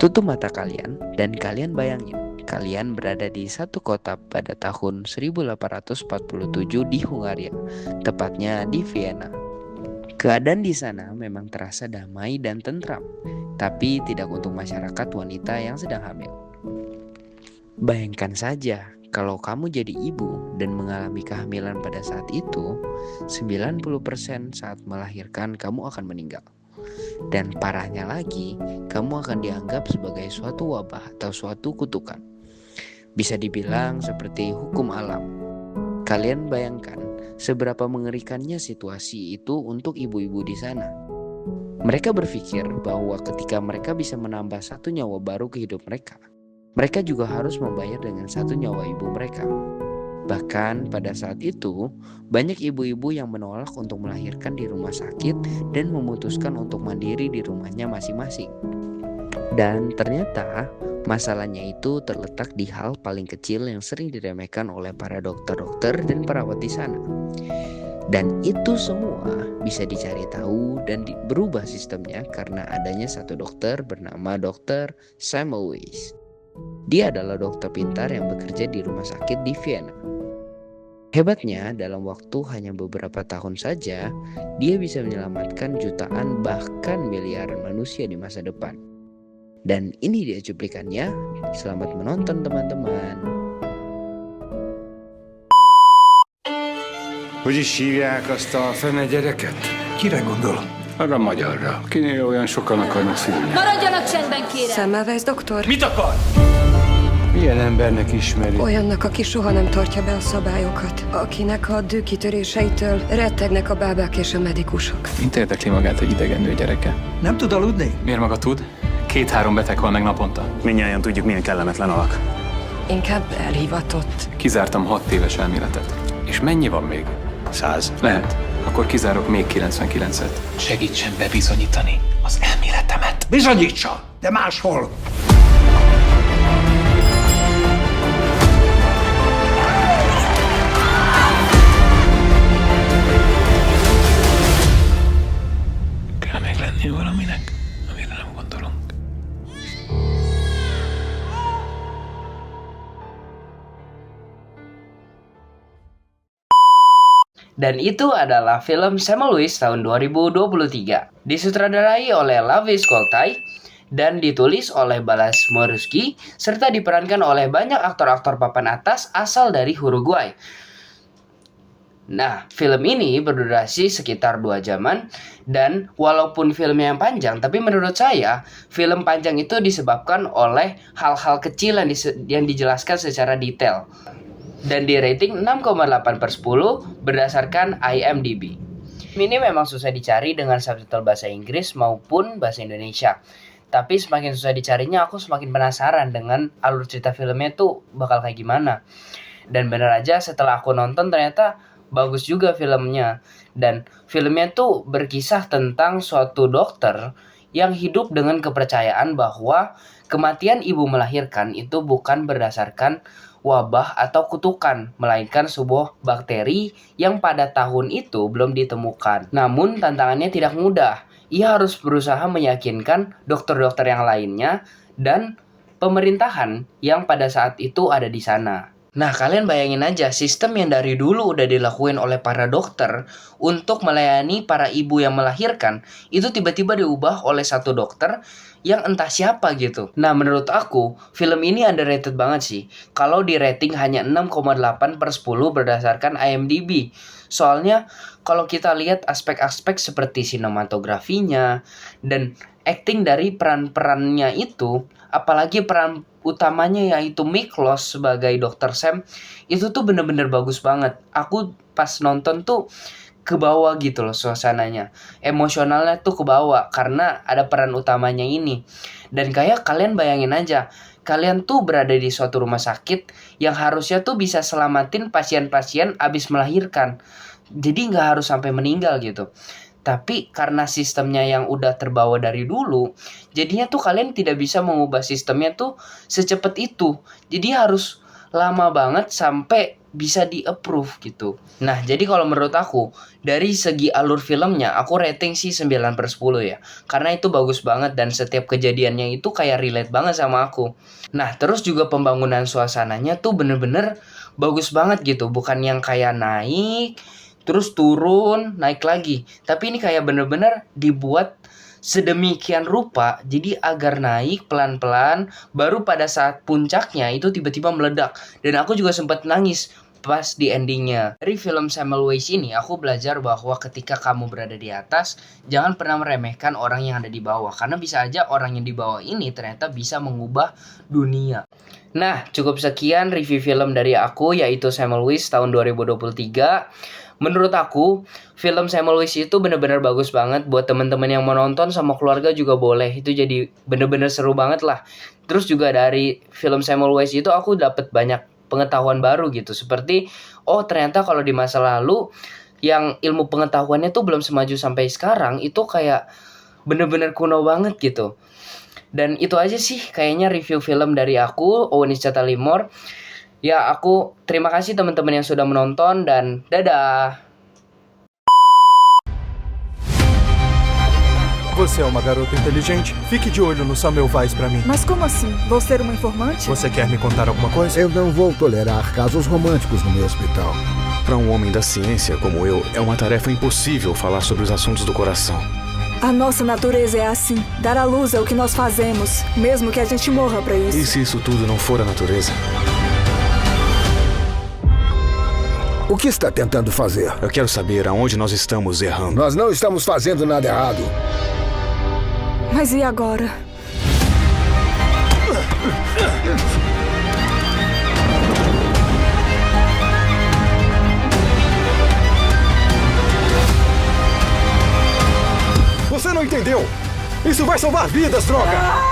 Tutup mata kalian dan kalian bayangin, kalian berada di satu kota pada tahun 1847 di Hungaria, tepatnya di Vienna. Keadaan di sana memang terasa damai dan tentram, tapi tidak untuk masyarakat wanita yang sedang hamil. Bayangkan saja kalau kamu jadi ibu dan mengalami kehamilan pada saat itu, 90% saat melahirkan kamu akan meninggal. Dan parahnya lagi, kamu akan dianggap sebagai suatu wabah atau suatu kutukan. Bisa dibilang seperti hukum alam. Kalian bayangkan seberapa mengerikannya situasi itu untuk ibu-ibu di sana. Mereka berpikir bahwa ketika mereka bisa menambah satu nyawa baru ke hidup mereka, mereka juga harus membayar dengan satu nyawa ibu mereka. Bahkan pada saat itu, banyak ibu-ibu yang menolak untuk melahirkan di rumah sakit dan memutuskan untuk mandiri di rumahnya masing-masing. Dan ternyata masalahnya itu terletak di hal paling kecil yang sering diremehkan oleh para dokter-dokter dan perawat di sana. Dan itu semua bisa dicari tahu dan berubah sistemnya karena adanya satu dokter bernama Dr. Samuel Weiss. Dia adalah dokter pintar yang bekerja di rumah sakit di Vienna. Hebatnya, dalam waktu hanya beberapa tahun saja, dia bisa menyelamatkan jutaan bahkan miliaran manusia di masa depan. Dan ini dia cuplikannya. Selamat menonton teman-teman. Hogy is hívják azt a fene gyereket? Kire gondol? Arra a magyarra. Kinél olyan sokan akarnak szülni. Maradjanak csendben, kérem! Semmelweis doktor? Mit akar? Milyen embernek ismeri? Olyannak, aki soha nem tartja be a szabályokat. Akinek a dűkitöréseitől rettegnek a bábák és a medikusok. Mint érdekli magát egy idegen nő gyereke? Nem tud aludni? Miért maga tud? 2-3 beteg hal meg naponta. Mindnyájan tudjuk, milyen kellemetlen alak. Inkább elhivatott. Kizártam 6 éves elméletet. És mennyi van még? 100. Lehet. Akkor kizárok még 99-et. Segítsen bebizonyítani az elméletemet. Bizonyítsa, de máshol. Kell még lennie valaminek, amire nem gondolunk. Dan itu adalah film Samuel Weiss tahun 2023. Disutradarai oleh Lavis Koltai dan ditulis oleh Balas Moruski serta diperankan oleh banyak aktor-aktor papan atas asal dari Uruguay. Nah, film ini berdurasi sekitar 2 jaman dan walaupun filmnya yang panjang, tapi menurut saya film panjang itu disebabkan oleh hal-hal kecil yang dijelaskan secara detail. Dan di rating 6,8/10 berdasarkan IMDb. Ini memang susah dicari dengan subtitle bahasa Inggris maupun bahasa Indonesia. Tapi semakin susah dicarinya, aku semakin penasaran dengan alur cerita filmnya tuh bakal kayak gimana. Dan bener aja setelah aku nonton ternyata bagus juga filmnya. Dan filmnya tuh berkisah tentang suatu dokter yang hidup dengan kepercayaan bahwa kematian ibu melahirkan itu bukan berdasarkan wabah atau kutukan, melainkan sebuah bakteri yang pada tahun itu belum ditemukan. Namun tantangannya tidak mudah. Ia harus berusaha meyakinkan dokter-dokter yang lainnya dan pemerintahan yang pada saat itu ada di sana. Nah, kalian bayangin aja sistem yang dari dulu udah dilakuin oleh para dokter untuk melayani para ibu yang melahirkan, itu tiba-tiba diubah oleh satu dokter yang entah siapa gitu. Nah, menurut aku, film ini underrated banget sih. Kalau di rating hanya 6,8/10 berdasarkan IMDb. Soalnya, kalau kita lihat aspek-aspek seperti sinematografinya dan acting dari peran-perannya itu, apalagi peran utamanya yaitu Miklos sebagai Dr. Sam, itu tuh bener-bener bagus banget. Aku pas nonton tuh kebawa gitu loh suasananya, emosionalnya tuh kebawa karena ada peran utamanya ini. Dan kayak kalian bayangin aja, kalian tuh berada di suatu rumah sakit yang harusnya tuh bisa selamatin pasien-pasien abis melahirkan, jadi nggak harus sampai meninggal gitu. Tapi karena sistemnya yang udah terbawa dari dulu, jadinya tuh kalian tidak bisa mengubah sistemnya tuh secepat itu. Jadi harus lama banget sampai bisa di-approve gitu. Nah, jadi kalau menurut aku, dari segi alur filmnya, aku rating sih 9/10 ya. Karena itu bagus banget dan setiap kejadiannya itu kayak relate banget sama aku. Nah, terus juga pembangunan suasananya tuh bener-bener bagus banget gitu. Bukan yang kayak naik, terus turun, naik lagi. Tapi ini kayak bener-bener dibuat sedemikian rupa, jadi agar naik pelan-pelan, baru pada saat puncaknya itu tiba-tiba meledak. Dan aku juga sempat nangis pas di endingnya. Dari film Semmelweis ini, aku belajar bahwa ketika kamu berada di atas, jangan pernah meremehkan orang yang ada di bawah. Karena bisa aja orang yang di bawah ini ternyata bisa mengubah dunia. Nah, cukup sekian review film dari aku, yaitu Semmelweis tahun 2023. Menurut aku, film Semmelweis itu bener-bener bagus banget. Buat teman-teman yang mau nonton sama keluarga juga boleh. Itu jadi bener-bener seru banget lah. Terus juga dari film Semmelweis itu aku dapat banyak pengetahuan baru gitu. Seperti, oh ternyata kalau di masa lalu yang ilmu pengetahuannya tuh belum semaju sampai sekarang, itu kayak bener-bener kuno banget gitu. Dan itu aja sih kayaknya review film dari aku, Owen Limor. Ya, aku terima kasih teman-teman yang sudah menonton dan dadah. Você é uma garota inteligente? Fique de olho no Samuel Weiss pra mim. Mas como assim? Vou ser uma informante? Você quer me contar alguma coisa? Eu não vou tolerar casos românticos no meu hospital. Para um homem da ciência como eu, é uma tarefa impossível falar sobre os assuntos do coração. A nossa natureza é assim. Dar à luz é o que nós fazemos, mesmo que a gente morra pra isso. E se isso tudo não for a natureza? O que está tentando fazer? Eu quero saber aonde nós estamos errando. Nós não estamos fazendo nada errado. Mas e agora? Você não entendeu! Isso vai salvar vidas, droga!